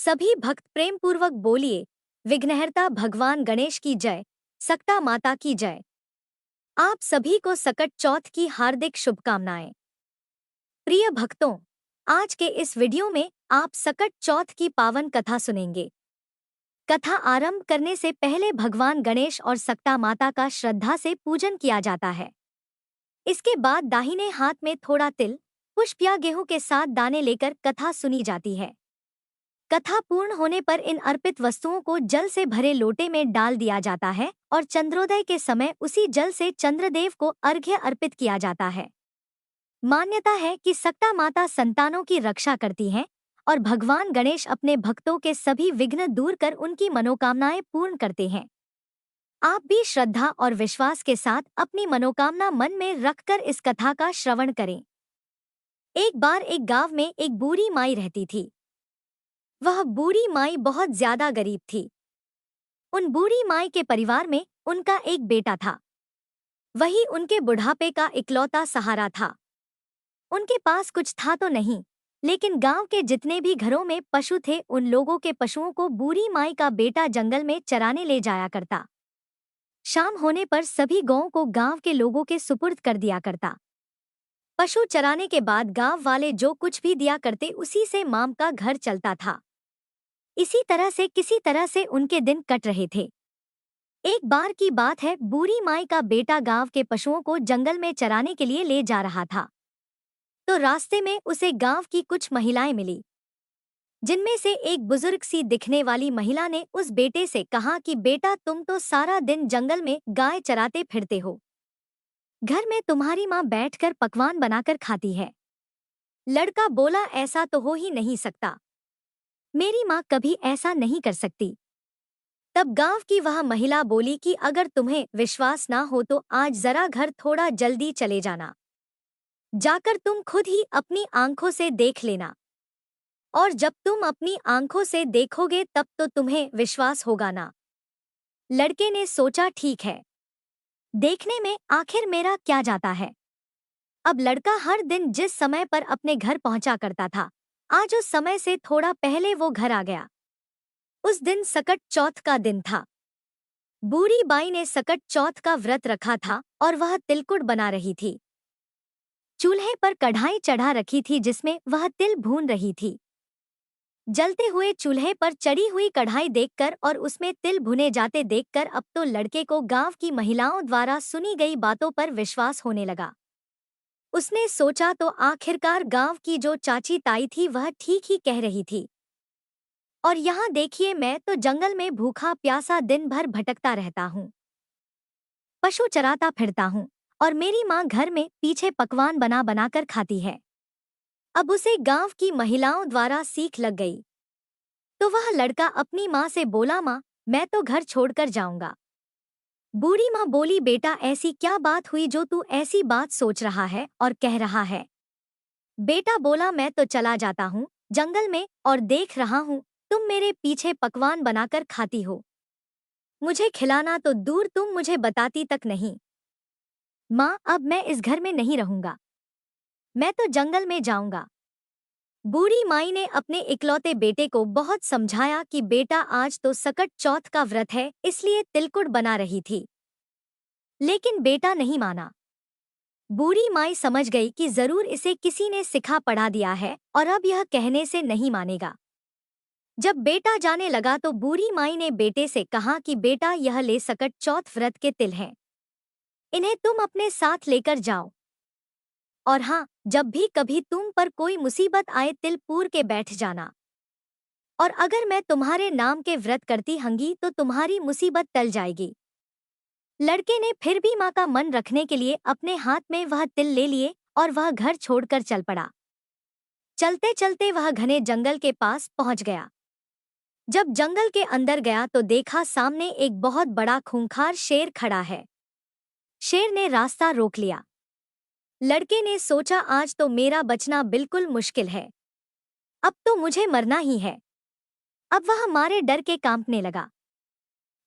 सभी भक्त प्रेम पूर्वक बोलिए, विघ्नहर्ता भगवान गणेश की जय, सक्ता माता की जय। आप सभी को सकट चौथ की हार्दिक शुभकामनाएं। प्रिय भक्तों, आज के इस वीडियो में आप सकट चौथ की पावन कथा सुनेंगे। कथा आरंभ करने से पहले भगवान गणेश और सक्ता माता का श्रद्धा से पूजन किया जाता है। इसके बाद दाहिने हाथ में थोड़ा तिल, पुष्प या गेहूं के साथ दाने लेकर कथा सुनी जाती है। कथा पूर्ण होने पर इन अर्पित वस्तुओं को जल से भरे लोटे में डाल दिया जाता है और चंद्रोदय के समय उसी जल से चंद्रदेव को अर्घ्य अर्पित किया जाता है। मान्यता है कि सक्ता माता संतानों की रक्षा करती हैं और भगवान गणेश अपने भक्तों के सभी विघ्न दूर कर उनकी मनोकामनाएं पूर्ण करते हैं। आप भी श्रद्धा और विश्वास के साथ अपनी मनोकामना मन में रखकर इस कथा का श्रवण करें। एक बार एक गांव में एक बूढ़ी माई रहती थी। वह बूढ़ी माई बहुत ज्यादा गरीब थी। उन बूढ़ी माई के परिवार में उनका एक बेटा था। वही उनके बुढ़ापे का इकलौता सहारा था। उनके पास कुछ था तो नहीं, लेकिन गांव के जितने भी घरों में पशु थे उन लोगों के पशुओं को बूढ़ी माई का बेटा जंगल में चराने ले जाया करता। शाम होने पर सभी गौओं को गांव के लोगों के सुपुर्द कर दिया करता। पशु चराने के बाद गांव वाले जो कुछ भी दिया करते उसी से माम का घर चलता था। इसी तरह से किसी तरह से उनके दिन कट रहे थे। एक बार की बात है, बूढ़ी माई का बेटा गांव के पशुओं को जंगल में चराने के लिए ले जा रहा था। तो रास्ते में उसे गांव की कुछ महिलाएं मिली, जिनमें से एक बुजुर्ग सी दिखने वाली महिला ने उस बेटे से कहा कि बेटा, तुम तो सारा दिन जंगल में गाय चराते फिरते हो। घर में तुम्हारी माँ बैठकर पकवान बनाकर खाती है। लड़का बोला, ऐसा तो हो ही नहीं सकता, मेरी माँ कभी ऐसा नहीं कर सकती। तब गांव की वह महिला बोली कि अगर तुम्हें विश्वास ना हो तो आज जरा घर थोड़ा जल्दी चले जाना। जाकर तुम खुद ही अपनी आंखों से देख लेना, और जब तुम अपनी आंखों से देखोगे तब तो तुम्हें विश्वास होगा ना। लड़के ने सोचा, ठीक है, देखने में आखिर मेरा क्या जाता है। अब लड़का हर दिन जिस समय पर अपने घर पहुंचा करता था, आज उस समय से थोड़ा पहले वो घर आ गया। उस दिन सकट चौथ का दिन था। बूढ़ी बाई ने सकट चौथ का व्रत रखा था और वह तिलकुट बना रही थी। चूल्हे पर कढ़ाई चढ़ा रखी थी जिसमें वह तिल भून रही थी। जलते हुए चूल्हे पर चढ़ी हुई कढ़ाई देखकर और उसमें तिल भुने जाते देखकर अब तो लड़के को गांव की महिलाओं द्वारा सुनी गई बातों पर विश्वास होने लगा। उसने सोचा, तो आखिरकार गांव की जो चाची ताई थी वह ठीक ही कह रही थी। और यहाँ देखिए, मैं तो जंगल में भूखा प्यासा दिन भर भटकता रहता हूँ, पशु चराता फिरता हूँ, और मेरी माँ घर में पीछे पकवान बना बनाकर खाती है। अब उसे गांव की महिलाओं द्वारा सीख लग गई। तो वह लड़का अपनी माँ से बोला, माँ, मैं तो घर छोड़कर जाऊंगा। बूढ़ी माँ बोली, बेटा, ऐसी क्या बात हुई जो तू ऐसी बात सोच रहा है और कह रहा है। बेटा बोला, मैं तो चला जाता हूँ जंगल में और देख रहा हूँ तुम मेरे पीछे पकवान बनाकर खाती हो। मुझे खिलाना तो दूर, तुम मुझे बताती तक नहीं। माँ, अब मैं इस घर में नहीं रहूंगा, मैं तो जंगल में जाऊंगा। बूढ़ी माई ने अपने इकलौते बेटे को बहुत समझाया कि बेटा, आज तो सकट चौथ का व्रत है, इसलिए तिलकुट बना रही थी, लेकिन बेटा नहीं माना। बूढ़ी माई समझ गई कि जरूर इसे किसी ने सिखा पढ़ा दिया है और अब यह कहने से नहीं मानेगा। जब बेटा जाने लगा तो बूढ़ी माई ने बेटे से कहा कि बेटा, यह ले सकट चौथ व्रत के तिल हैं, इन्हें तुम अपने साथ लेकर जाओ। और हाँ, जब भी कभी तुम पर कोई मुसीबत आए तिल पूर के बैठ जाना, और अगर मैं तुम्हारे नाम के व्रत करती हंगी तो तुम्हारी मुसीबत टल जाएगी। लड़के ने फिर भी माँ का मन रखने के लिए अपने हाथ में वह तिल ले लिए और वह घर छोड़कर चल पड़ा। चलते चलते वह घने जंगल के पास पहुंच गया। जब जंगल के अंदर गया तो देखा सामने एक बहुत बड़ा खूंखार शेर खड़ा है। शेर ने रास्ता रोक लिया। लड़के ने सोचा, आज तो मेरा बचना बिल्कुल मुश्किल है, अब तो मुझे मरना ही है। अब वह मारे डर के कांपने लगा,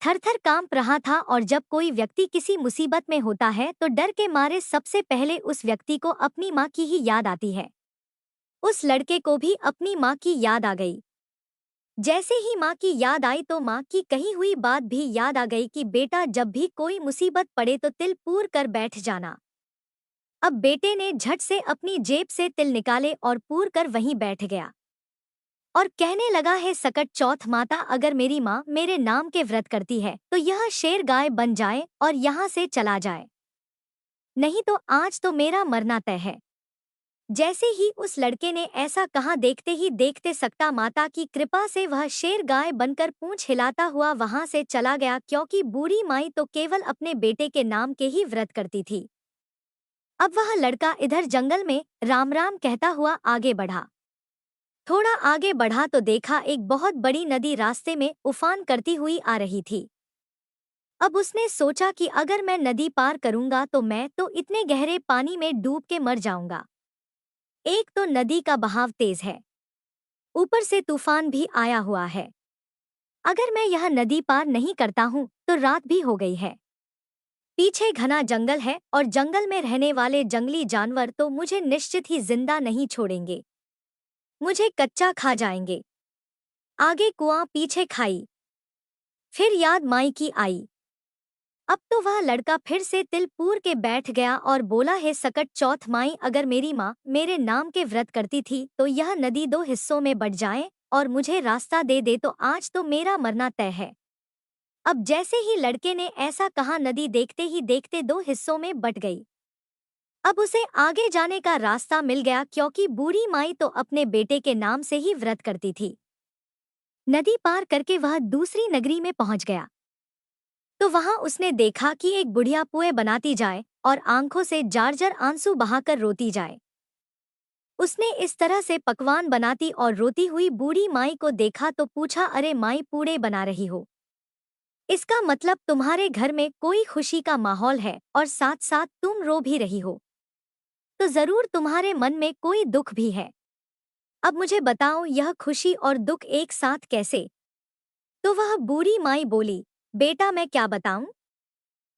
थर-थर कांप रहा था। और जब कोई व्यक्ति किसी मुसीबत में होता है तो डर के मारे सबसे पहले उस व्यक्ति को अपनी माँ की ही याद आती है। उस लड़के को भी अपनी माँ की याद आ गई। जैसे ही माँ की याद आई तो माँ की कही हुई बात भी याद आ गई कि बेटा जब भी कोई मुसीबत पड़े तो तिल पूर कर बैठ जाना। अब बेटे ने झट से अपनी जेब से तिल निकाले और पूर कर वहीं बैठ गया और कहने लगा, है सकट चौथ माता, अगर मेरी माँ मेरे नाम के व्रत करती है तो यह शेर गाय बन जाए और यहाँ से चला जाए, नहीं तो आज तो मेरा मरना तय है। जैसे ही उस लड़के ने ऐसा कहा, देखते ही देखते सकटा माता की कृपा से वह शेर गाय बनकर पूंछ हिलाता हुआ वहां से चला गया, क्योंकि बूढ़ी माई तो केवल अपने बेटे के नाम के ही व्रत करती थी। अब वह लड़का इधर जंगल में राम राम कहता हुआ आगे बढ़ा। थोड़ा आगे बढ़ा तो देखा एक बहुत बड़ी नदी रास्ते में उफान करती हुई आ रही थी। अब उसने सोचा कि अगर मैं नदी पार करूंगा तो मैं तो इतने गहरे पानी में डूब के मर जाऊंगा। एक तो नदी का बहाव तेज है, ऊपर से तूफान भी आया हुआ है। अगर मैं यह नदी पार नहीं करता हूँ तो रात भी हो गई है। पीछे घना जंगल है और जंगल में रहने वाले जंगली जानवर तो मुझे निश्चित ही जिंदा नहीं छोड़ेंगे, मुझे कच्चा खा जाएंगे। आगे कुआं, पीछे खाई, फिर याद माई की आई। अब तो वह लड़का फिर से तिल पूर के बैठ गया और बोला, है सकट चौथ माई, अगर मेरी माँ मेरे नाम के व्रत करती थी तो यह नदी दो हिस्सों में बट जाए और मुझे रास्ता दे दे तो आज तो मेरा मरना तय है। अब जैसे ही लड़के ने ऐसा कहा, नदी देखते ही देखते दो हिस्सों में बट गई। अब उसे आगे जाने का रास्ता मिल गया, क्योंकि बूढ़ी माई तो अपने बेटे के नाम से ही व्रत करती थी। नदी पार करके वह दूसरी नगरी में पहुंच गया तो वहां उसने देखा कि एक बुढ़िया पुए बनाती जाए और आंखों से जार्जर आंसू बहाकर रोती जाए। उसने इस तरह से पकवान बनाती और रोती हुई बूढ़ी माई को देखा तो पूछा, अरे माई, पूड़े बना रही हो, इसका मतलब तुम्हारे घर में कोई खुशी का माहौल है और साथ साथ तुम रो भी रही हो, तो जरूर तुम्हारे मन में कोई दुख भी है। अब मुझे बताओ, यह खुशी और दुख एक साथ कैसे? तो वह बूढ़ी माई बोली, बेटा मैं क्या बताऊं,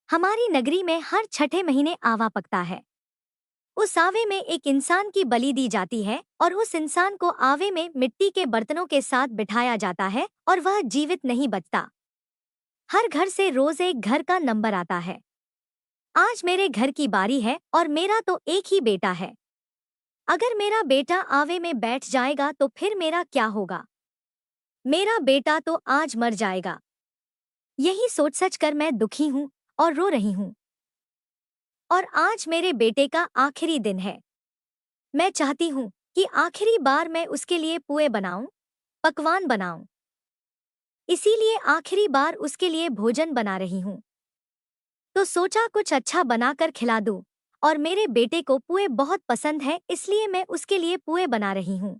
हमारी नगरी में हर छठे महीने आवा पकता है। उस आवे में एक इंसान की बलि दी जाती है और उस इंसान को आवे में मिट्टी के बर्तनों के साथ बिठाया जाता है और वह जीवित नहीं बचता। हर घर से रोज एक घर का नंबर आता है। आज मेरे घर की बारी है और मेरा तो एक ही बेटा है। अगर मेरा बेटा आवे में बैठ जाएगा तो फिर मेरा क्या होगा? मेरा बेटा तो आज मर जाएगा। यही सोच सच कर मैं दुखी हूँ और रो रही हूँ। और आज मेरे बेटे का आखिरी दिन है। मैं चाहती हूँ कि आखिरी बार मैं उसके लिए पुए बनाऊं, पकवान बनाऊं। इसीलिए आखिरी बार उसके लिए भोजन बना रही हूँ। तो सोचा कुछ अच्छा बनाकर खिला दूं, और मेरे बेटे को पुए बहुत पसंद है, इसलिए मैं उसके लिए पुए बना रही हूँ।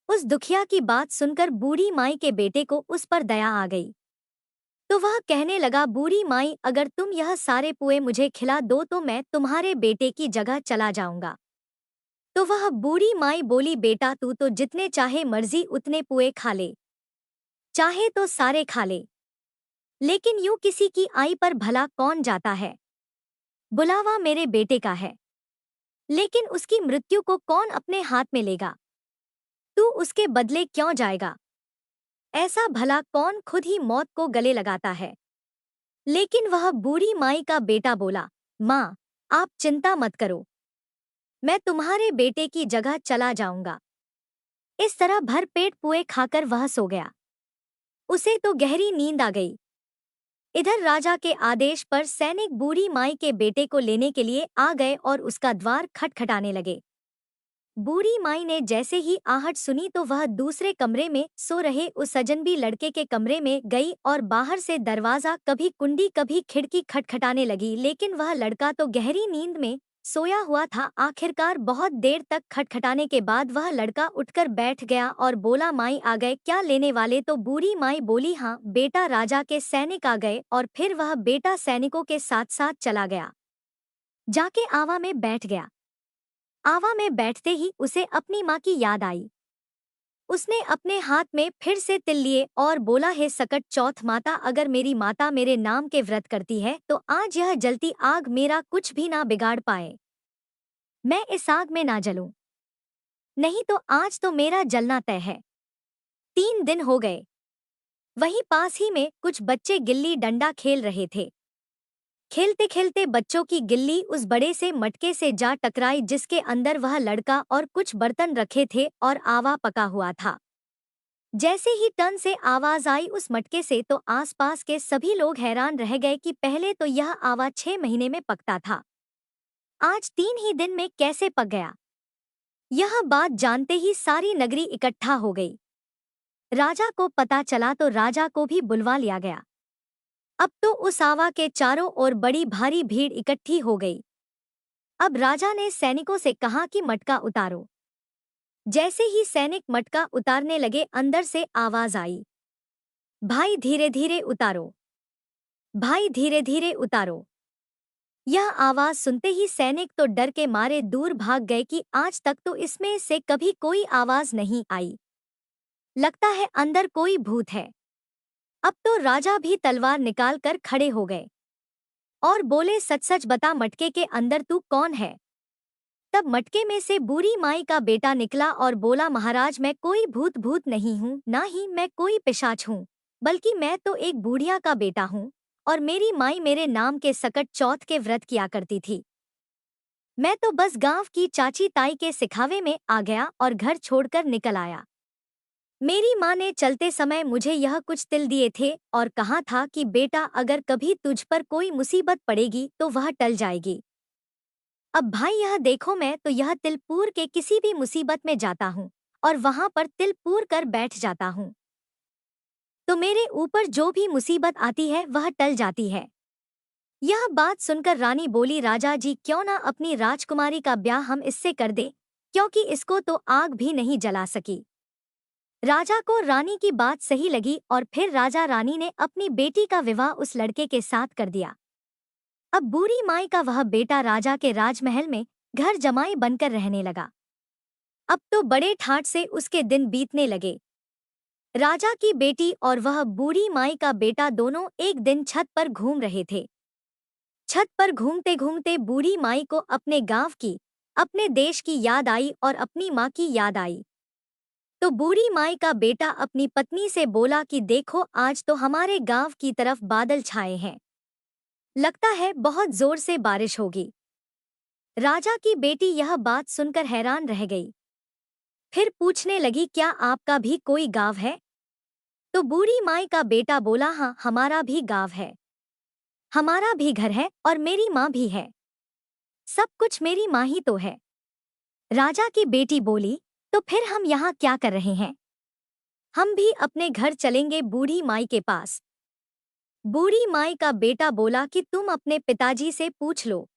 उस दुखिया की बात सुनकर बूढ़ी माई के बेटे को उस पर दया आ गई। तो वह कहने लगा, बूढ़ी माई, अगर तुम यह सारे पुए मुझे खिला दो तो मैं तुम्हारे बेटे की जगह चला जाऊंगा। तो वह बूढ़ी माई बोली, बेटा तू तो जितने चाहे मर्जी उतने पुए खा ले, चाहे तो सारे खा ले, लेकिन यूं किसी की आई पर भला कौन जाता है? बुलावा मेरे बेटे का है, लेकिन उसकी मृत्यु को कौन अपने हाथ में लेगा? तू उसके बदले क्यों जाएगा? ऐसा भला कौन खुद ही मौत को गले लगाता है? लेकिन वह बूढ़ी माई का बेटा बोला, माँ, आप चिंता मत करो, मैं तुम्हारे बेटे की जगह चला जाऊंगा। इस तरह भर पेट पुए खाकर वह सो गया। उसे तो गहरी नींद आ गई। इधर राजा के आदेश पर सैनिक बूढ़ी माई के बेटे को लेने के लिए आ गए और उसका द्वार खटखटाने लगे। बूढ़ी माई ने जैसे ही आहट सुनी तो वह दूसरे कमरे में सो रहे उस अजनबी लड़के के कमरे में गई और बाहर से दरवाजा कभी कुंडी कभी खिड़की खटखटाने लगी, लेकिन वह लड़का तो गहरी नींद में सोया हुआ था। आखिरकार बहुत देर तक खटखटाने के बाद वह लड़का उठकर बैठ गया और बोला, माई आ गए, क्या लेने वाले? तो बूढ़ी माई बोली, हाँ बेटा, राजा के सैनिक आ गए। और फिर वह बेटा सैनिकों के साथ साथ चला गया, जाके आवा में बैठ गया। आवा में बैठते ही उसे अपनी माँ की याद आई। उसने अपने हाथ में फिर से तिल लिए और बोला, हे सकट चौथ माता, अगर मेरी माता मेरे नाम के व्रत करती है तो आज यह जलती आग मेरा कुछ भी ना बिगाड़ पाए। मैं इस आग में ना जलूं, नहीं तो आज तो मेरा जलना तय है। 3 दिन हो गए। वहीं पास ही में कुछ बच्चे गिल्ली डंडा खेल रहे थे। खेलते खेलते बच्चों की गिल्ली उस बड़े से मटके से जा टकराई जिसके अंदर वह लड़का और कुछ बर्तन रखे थे और आवा पका हुआ था। जैसे ही टन से आवाज आई उस मटके से तो आसपास के सभी लोग हैरान रह गए कि पहले तो यह आवा 6 महीने में पकता था, आज 3 ही दिन में कैसे पक गया। यह बात जानते ही सारी नगरी इकट्ठा हो गई। राजा को पता चला तो राजा को भी बुलवा लिया गया। अब तो उस आवा के चारों ओर बड़ी भारी भीड़ इकट्ठी हो गई। अब राजा ने सैनिकों से कहा कि मटका उतारो। जैसे ही सैनिक मटका उतारने लगे अंदर से आवाज आई, भाई धीरे धीरे उतारो, भाई धीरे धीरे उतारो। यह आवाज सुनते ही सैनिक तो डर के मारे दूर भाग गए कि आज तक तो इसमें से कभी कोई आवाज नहीं आई, लगता है अंदर कोई भूत है। अब तो राजा भी तलवार निकाल कर खड़े हो गए और बोले, सच सच बता मटके के अंदर तू कौन है। तब मटके में से बूढ़ी माई का बेटा निकला और बोला, महाराज मैं कोई भूत भूत नहीं हूँ, ना ही मैं कोई पिशाच हूँ, बल्कि मैं तो एक बूढ़िया का बेटा हूँ और मेरी माई मेरे नाम के सकट चौथ के व्रत किया करती थी। मैं तो बस गांव की चाची ताई के सिखावे में आ गया और घर छोड़कर निकल आया। मेरी माँ ने चलते समय मुझे यह कुछ तिल दिए थे और कहा था कि बेटा अगर कभी तुझ पर कोई मुसीबत पड़ेगी तो वह टल जाएगी। अब भाई यह देखो, मैं तो यह तिल पूर के किसी भी मुसीबत में जाता हूँ और वहां पर तिल पूर कर बैठ जाता हूँ, तो मेरे ऊपर जो भी मुसीबत आती है वह टल जाती है। यह बात सुनकर रानी बोली, राजा जी क्यों ना अपनी राजकुमारी का ब्याह हम इससे कर दें, क्योंकि इसको तो आग भी नहीं जला सकी। राजा को रानी की बात सही लगी और फिर राजा रानी ने अपनी बेटी का विवाह उस लड़के के साथ कर दिया। अब बूढ़ी माई का वह बेटा राजा के राजमहल में घर जमाई बनकर रहने लगा। अब तो बड़े ठाट से उसके दिन बीतने लगे। राजा की बेटी और वह बूढ़ी माई का बेटा दोनों एक दिन छत पर घूम रहे थे। छत पर घूमते घूमते बूढ़ी माई को अपने गांव की, अपने देश की याद आई और अपनी माँ की याद आई। तो बूढ़ी माई का बेटा अपनी पत्नी से बोला कि देखो आज तो हमारे गांव की तरफ बादल छाए हैं, लगता है बहुत जोर से बारिश होगी। राजा की बेटी यह बात सुनकर हैरान रह गई, फिर पूछने लगी, क्या आपका भी कोई गांव है। तो बूढ़ी माई का बेटा बोला, हाँ हमारा भी गांव है, हमारा भी घर है और मेरी माँ भी है, सब कुछ मेरी माँ ही तो है। राजा की बेटी बोली, तो फिर हम यहाँ क्या कर रहे हैं, हम भी अपने घर चलेंगे बूढ़ी माई के पास। बूढ़ी माई का बेटा बोला कि तुम अपने पिताजी से पूछ लो,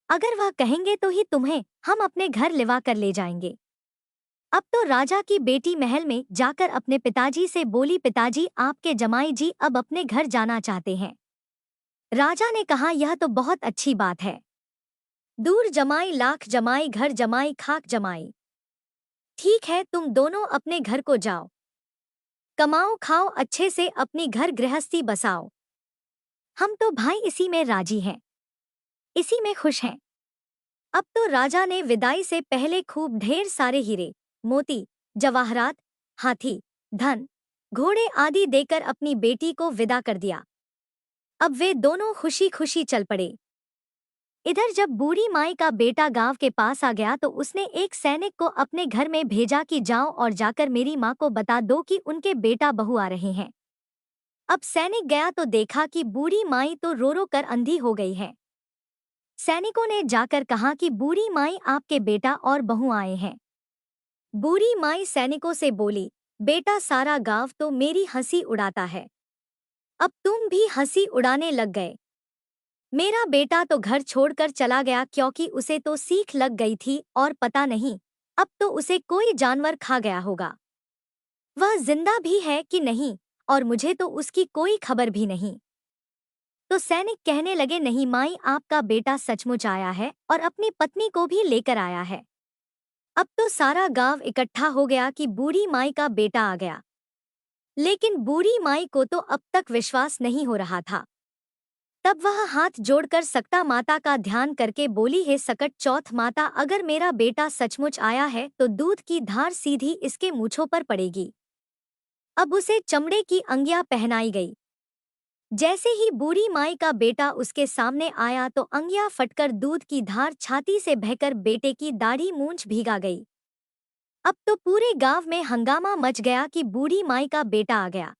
अगर वह कहेंगे तो ही तुम्हें हम अपने घर लिवा कर ले जाएंगे। अब तो राजा की बेटी महल में जाकर अपने पिताजी से बोली, पिताजी आपके जमाई जी अब अपने घर जाना चाहते हैं। राजा ने कहा, यह तो बहुत अच्छी बात है, दूर जमाई लाख जमाई, घर जमाई खाक जमाई। ठीक है तुम दोनों अपने घर को जाओ, कमाओ खाओ अच्छे से अपनी घर गृहस्थी बसाओ, हम तो भाई इसी में राजी हैं, इसी में खुश हैं। अब तो राजा ने विदाई से पहले खूब ढेर सारे हीरे, मोती, जवाहरात, हाथी, धन, घोड़े आदि देकर अपनी बेटी को विदा कर दिया। अब वे दोनों खुशी खुशी चल पड़े। इधर जब बूढ़ी माई का बेटा गांव के पास आ गया तो उसने एक सैनिक को अपने घर में भेजा कि जाओ और जाकर मेरी माँ को बता दो कि उनके बेटा बहू आ रहे हैं। अब सैनिक गया तो देखा कि बूढ़ी माई तो रो रो कर अंधी हो गई है। सैनिकों ने जाकर कहा कि बूढ़ी माई आपके बेटा और बहू आए हैं। बूढ़ी माई सैनिकों से बोली, बेटा सारा गांव तो मेरी हंसी उड़ाता है, अब तुम भी हंसी उड़ाने लग गए। मेरा बेटा तो घर छोड़कर चला गया क्योंकि उसे तो सीख लग गई थी और पता नहीं अब तो उसे कोई जानवर खा गया होगा, वह जिंदा भी है कि नहीं और मुझे तो उसकी कोई खबर भी नहीं। तो सैनिक कहने लगे, नहीं माई आपका बेटा सचमुच आया है और अपनी पत्नी को भी लेकर आया है। अब तो सारा गांव इकट्ठा हो गया कि बूढ़ी माई का बेटा आ गया, लेकिन बूढ़ी माई को तो अब तक विश्वास नहीं हो रहा था। तब वह हाथ जोड़कर सकटा माता का ध्यान करके बोली, हे सकट चौथ माता, अगर मेरा बेटा सचमुच आया है तो दूध की धार सीधी इसके मूंछों पर पड़ेगी। अब उसे चमड़े की अंगियां पहनाई गई। जैसे ही बूढ़ी माई का बेटा उसके सामने आया तो अंगियां फटकर दूध की धार छाती से बहकर बेटे की दाढ़ी मूंछ भीगा गई। अब तो पूरे गांव में हंगामा मच गया कि बूढ़ी माई का बेटा आ गया।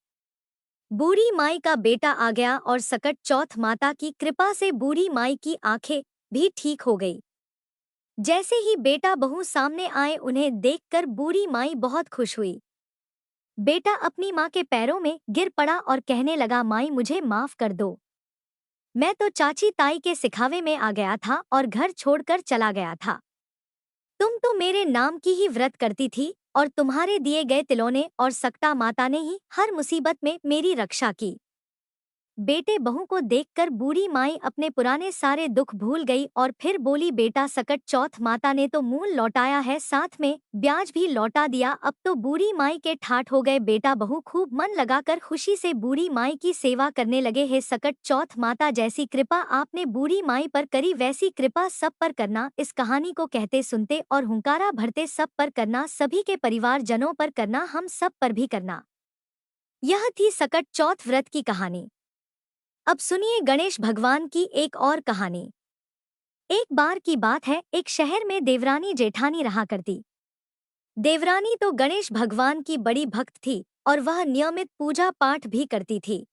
बूढ़ी माई का बेटा आ गया और सकट चौथ माता की कृपा से बूढ़ी माई की आंखें भी ठीक हो गई। जैसे ही बेटा बहू सामने आए उन्हें देखकर बूढ़ी माई बहुत खुश हुई। बेटा अपनी माँ के पैरों में गिर पड़ा और कहने लगा, माई मुझे माफ कर दो। मैं तो चाची ताई के सिखावे में आ गया था और घर छोड़कर चला गया था। तुम तो मेरे नाम की ही व्रत करती थी और तुम्हारे दिए गए तिलौने और सकटा माता ने ही हर मुसीबत में मेरी रक्षा की। बेटे बहू को देखकर बूढ़ी माई अपने पुराने सारे दुख भूल गई और फिर बोली, बेटा सकट चौथ माता ने तो मूल लौटाया है, साथ में ब्याज भी लौटा दिया। अब तो बूढ़ी माई के ठाठ हो गए। बेटा बहू खूब मन लगाकर खुशी से बूढ़ी माई की सेवा करने लगे। हे सकट चौथ माता, जैसी कृपा आपने बूढ़ी माई पर करी वैसी कृपा सब पर करना। इस कहानी को कहते सुनते और हुंकारा भरते सब पर करना, सभी के परिवारजनों पर करना, हम सब पर भी करना। यह थी सकट चौथ व्रत की कहानी। अब सुनिए गणेश भगवान की एक और कहानी। एक बार की बात है, एक शहर में देवरानी जेठानी रहा करती। देवरानी तो गणेश भगवान की बड़ी भक्त थी और वह नियमित पूजा पाठ भी करती थी।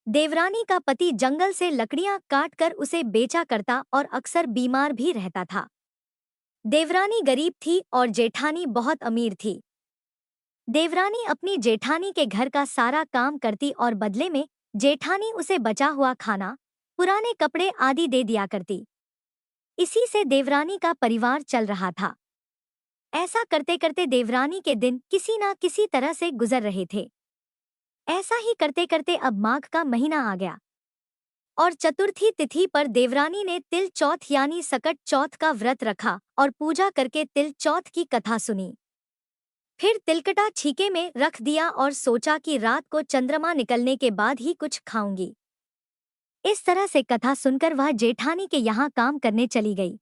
देवरानी का पति जंगल से लकड़ियां काट कर उसे बेचा करता और अक्सर बीमार भी रहता था। देवरानी गरीब थी और जेठानी बहुत अमीर थी। देवरानी अपनी जेठानी के घर का सारा काम करती और बदले में जेठानी उसे बचा हुआ खाना, पुराने कपड़े आदि दे दिया करती। इसी से देवरानी का परिवार चल रहा था। ऐसा करते करते देवरानी के दिन किसी ना किसी तरह से गुजर रहे थे। ऐसा ही करते करते अब माघ का महीना आ गया और चतुर्थी तिथि पर देवरानी ने तिल चौथ यानी सकट चौथ का व्रत रखा और पूजा करके तिल चौथ की कथा सुनी। फिर तिलकटा छीके में रख दिया और सोचा कि रात को चंद्रमा निकलने के बाद ही कुछ खाऊंगी। इस तरह से कथा सुनकर वह जेठानी के यहाँ काम करने चली गई।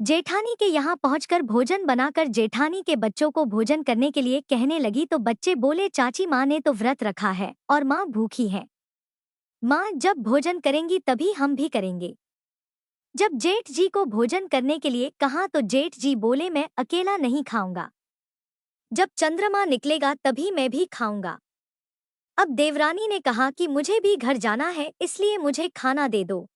जेठानी के यहाँ पहुंचकर भोजन बनाकर जेठानी के बच्चों को भोजन करने के लिए कहने लगी तो बच्चे बोले, चाची माँ ने तो व्रत रखा है और माँ भूखी है। माँ जब भोजन करेंगी तभी हम भी करेंगे। जब जेठ जी को भोजन करने के लिए कहा तो जेठ जी बोले, मैं अकेला नहीं खाऊंगा, जब चंद्रमा निकलेगा तभी मैं भी खाऊंगा। अब देवरानी ने कहा कि मुझे भी घर जाना है, इसलिए मुझे खाना दे दो।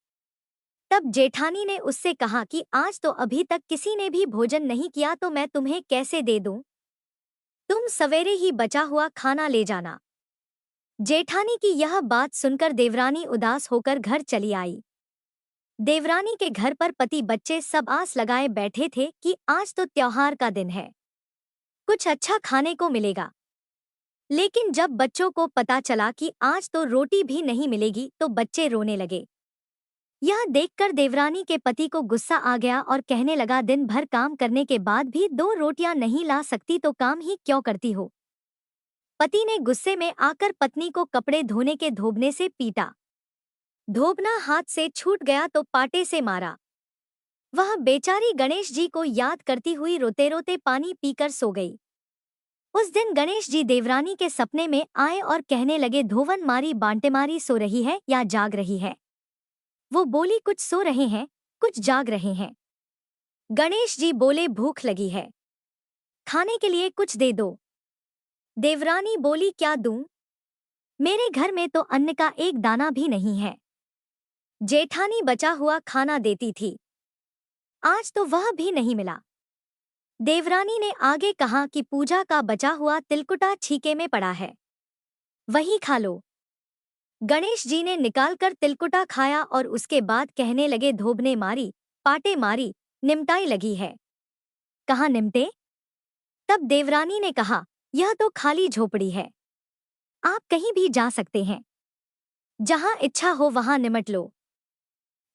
तब जेठानी ने उससे कहा कि आज तो अभी तक किसी ने भी भोजन नहीं किया तो मैं तुम्हें कैसे दे दूं? तुम सवेरे ही बचा हुआ खाना ले जाना। जेठानी की यह बात सुनकर देवरानी उदास होकर घर चली आई। देवरानी के घर पर पति बच्चे सब आस लगाए बैठे थे कि आज तो त्योहार का दिन है, कुछ अच्छा खाने को मिलेगा। लेकिन जब बच्चों को पता चला कि आज तो रोटी भी नहीं मिलेगी तो बच्चे रोने लगे। यह देखकर देवरानी के पति को गुस्सा आ गया और कहने लगा, दिन भर काम करने के बाद भी 2 रोटियां नहीं ला सकती तो काम ही क्यों करती हो? पति ने गुस्से में आकर पत्नी को कपड़े धोने के धोबने से पीटा। धोबना हाथ से छूट गया तो पाटे से मारा। वह बेचारी गणेश जी को याद करती हुई रोते रोते पानी पीकर सो गई। उस दिन गणेश जी देवरानी के सपने में आए और कहने लगे, धोवन मारी बांटेमारी सो रही है या जाग रही है? वो बोली, कुछ सो रहे हैं, कुछ जाग रहे हैं। गणेश जी बोले, भूख लगी है, खाने के लिए कुछ दे दो। देवरानी बोली, क्या दूं? मेरे घर में तो अन्न का एक दाना भी नहीं है। जेठानी बचा हुआ खाना देती थी, आज तो वह भी नहीं मिला। देवरानी ने आगे कहा कि पूजा का बचा हुआ तिलकुटा छीके में पड़ा है, वही खा लो। गणेश जी ने निकालकर तिलकुटा खाया और उसके बाद कहने लगे, धोबने मारी, पाटे मारी, निमटाई लगी है, कहाँ निमटे? तब देवरानी ने कहा, यह तो खाली झोपड़ी है, आप कहीं भी जा सकते हैं, जहां इच्छा हो वहां निमट लो।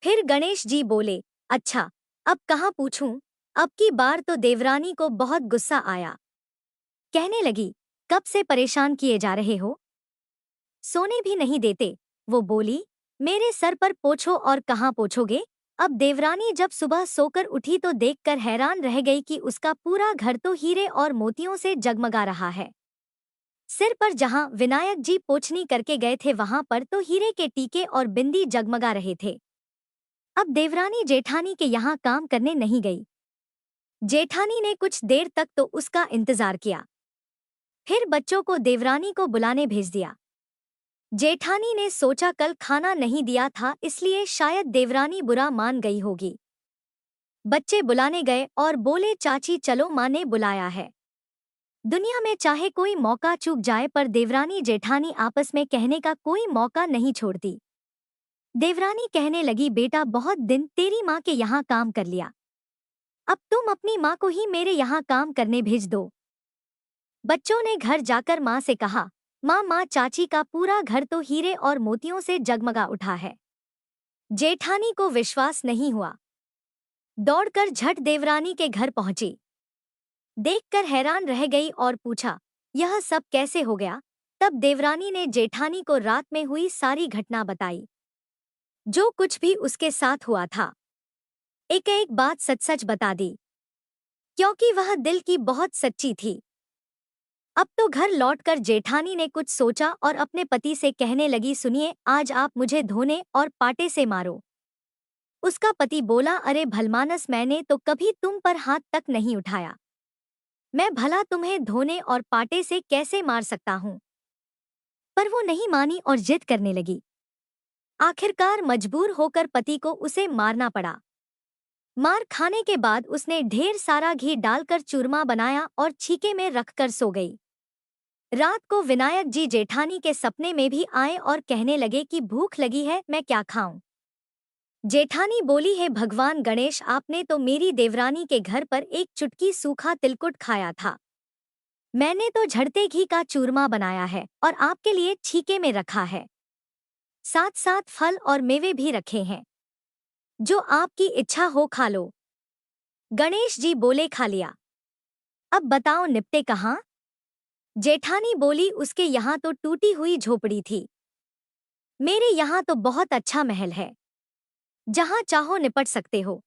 फिर गणेश जी बोले, अच्छा अब कहाँ पूछूं? अब की बार तो देवरानी को बहुत गुस्सा आया। कहने लगी, कब से परेशान किए जा रहे हो? सोने भी नहीं देते। वो बोली, मेरे सर पर पोछो और कहाँ पोछोगे? अब देवरानी जब सुबह सोकर उठी तो देखकर हैरान रह गई कि उसका पूरा घर तो हीरे और मोतियों से जगमगा रहा है। सिर पर जहां विनायक जी पोछनी करके गए थे वहां पर तो हीरे के टीके और बिंदी जगमगा रहे थे। अब देवरानी जेठानी के यहाँ काम करने नहीं गई। जेठानी ने कुछ देर तक तो उसका इंतजार किया, फिर बच्चों को देवरानी को बुलाने भेज दिया। जेठानी ने सोचा कल खाना नहीं दिया था इसलिए शायद देवरानी बुरा मान गई होगी। बच्चे बुलाने गए और बोले चाची चलो माँ ने बुलाया है। दुनिया में चाहे कोई मौका चूक जाए पर देवरानी जेठानी आपस में कहने का कोई मौका नहीं छोड़ती। देवरानी कहने लगी बेटा बहुत दिन तेरी माँ के यहाँ काम कर लिया, अब तुम अपनी माँ को ही मेरे यहाँ काम करने भेज दो। बच्चों ने घर जाकर माँ से कहा माँ चाची का पूरा घर तो हीरे और मोतियों से जगमगा उठा है। जेठानी को विश्वास नहीं हुआ, दौड़कर झट देवरानी के घर पहुंची। देखकर हैरान रह गई और पूछा यह सब कैसे हो गया। तब देवरानी ने जेठानी को रात में हुई सारी घटना बताई, जो कुछ भी उसके साथ हुआ था। एक एक बात सच सच बता दी, क्योंकि वह दिल की बहुत सच्ची थी। अब तो घर लौटकर जेठानी ने कुछ सोचा और अपने पति से कहने लगी सुनिए आज आप मुझे धोने और पाटे से मारो। उसका पति बोला अरे भलमानस मैंने तो कभी तुम पर हाथ तक नहीं उठाया, मैं भला तुम्हें धोने और पाटे से कैसे मार सकता हूँ। पर वो नहीं मानी और जिद करने लगी। आखिरकार मजबूर होकर पति को उसे मारना पड़ा। मार खाने के बाद उसने ढेर सारा घी डालकर चूरमा बनाया और छीके में रखकर सो गई। रात को विनायक जी जेठानी के सपने में भी आए और कहने लगे कि भूख लगी है, मैं क्या खाऊं। जेठानी बोली है भगवान गणेश आपने तो मेरी देवरानी के घर पर एक चुटकी सूखा तिलकुट खाया था, मैंने तो झड़ते घी का चूरमा बनाया है और आपके लिए छीके में रखा है, साथ साथ फल और मेवे भी रखे हैं, जो आपकी इच्छा हो खा लो। गणेश जी बोले खा लिया, अब बताओ निपटे कहाँ। जेठानी बोली उसके यहाँ तो टूटी हुई झोपड़ी थी, मेरे यहाँ तो बहुत अच्छा महल है, जहाँ चाहो निपट सकते हो।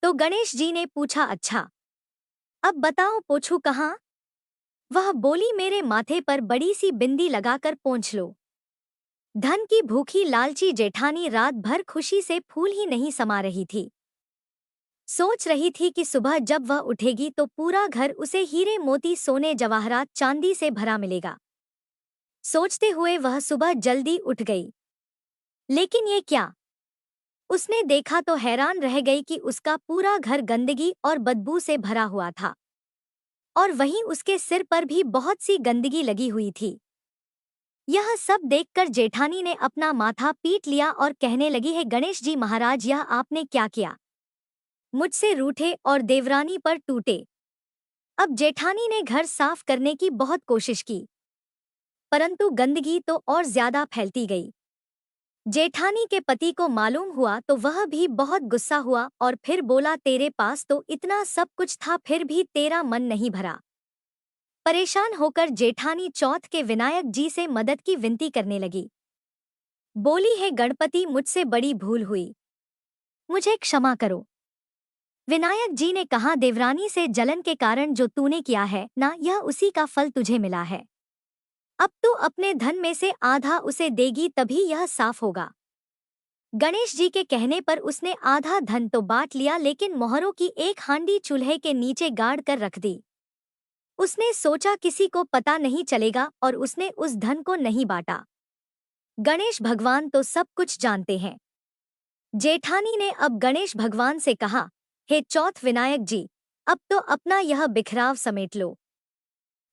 तो गणेश जी ने पूछा अच्छा अब बताओ पोछू कहाँ। वह बोली मेरे माथे पर बड़ी सी बिंदी लगाकर पोंछ लो। धन की भूखी लालची जेठानी रात भर खुशी से फूल ही नहीं समा रही थी। सोच रही थी कि सुबह जब वह उठेगी तो पूरा घर उसे हीरे मोती सोने जवाहरात चांदी से भरा मिलेगा। सोचते हुए वह सुबह जल्दी उठ गई। लेकिन ये क्या, उसने देखा तो हैरान रह गई कि उसका पूरा घर गंदगी और बदबू से भरा हुआ था, और वहीं उसके सिर पर भी बहुत सी गंदगी लगी हुई थी। यह सब देखकर जेठानी ने अपना माथा पीट लिया और कहने लगी है गणेश जी महाराज यह आपने क्या किया, मुझसे रूठे और देवरानी पर टूटे। अब जेठानी ने घर साफ करने की बहुत कोशिश की, परंतु गंदगी तो और ज्यादा फैलती गई। जेठानी के पति को मालूम हुआ तो वह भी बहुत गुस्सा हुआ और फिर बोला तेरे पास तो इतना सब कुछ था फिर भी तेरा मन नहीं भरा। परेशान होकर जेठानी चौथ के विनायक जी से मदद की विनती करने लगी। बोली है गणपति मुझसे बड़ी भूल हुई, मुझे क्षमा करो। विनायक जी ने कहा देवरानी से जलन के कारण जो तूने किया है ना यह उसी का फल तुझे मिला है। अब तू अपने धन में से आधा उसे देगी तभी यह साफ होगा। गणेश जी के कहने पर उसने आधा धन तो बांट लिया लेकिन मोहरों की एक हांडी चूल्हे के नीचे गाड़ कर रख दी। उसने सोचा किसी को पता नहीं चलेगा और उसने उस धन को नहीं बांटा। गणेश भगवान तो सब कुछ जानते हैं। जेठानी ने अब गणेश भगवान से कहा हे चौथ विनायक जी अब तो अपना यह बिखराव समेट लो।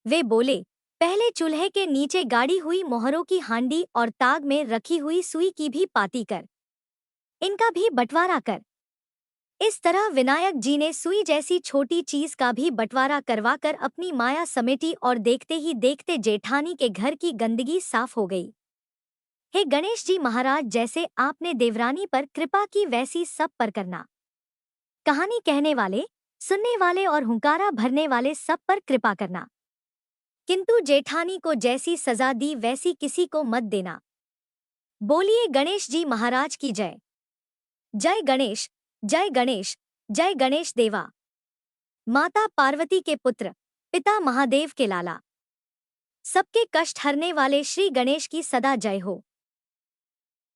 वे बोले पहले चूल्हे के नीचे गाड़ी हुई मोहरों की हांडी और ताग में रखी हुई सुई की भी पाती कर, इनका भी बंटवारा कर। इस तरह विनायक जी ने सुई जैसी छोटी चीज का भी बंटवारा करवाकर अपनी माया समेटी और देखते ही देखते जेठानी के घर की गंदगी साफ हो गई। हे गणेश जी महाराज जैसे आपने देवरानी पर कृपा की वैसी सब पर करना। कहानी कहने वाले, सुनने वाले और हुंकारा भरने वाले सब पर कृपा करना, किंतु जेठानी को जैसी सजा दी वैसी किसी को मत देना। बोलिए गणेश जी महाराज की जय। जय गणेश, जय गणेश, जय गणेश देवा। माता पार्वती के पुत्र, पिता महादेव के लाला। सबके कष्ट हरने वाले श्री गणेश की सदा जय हो।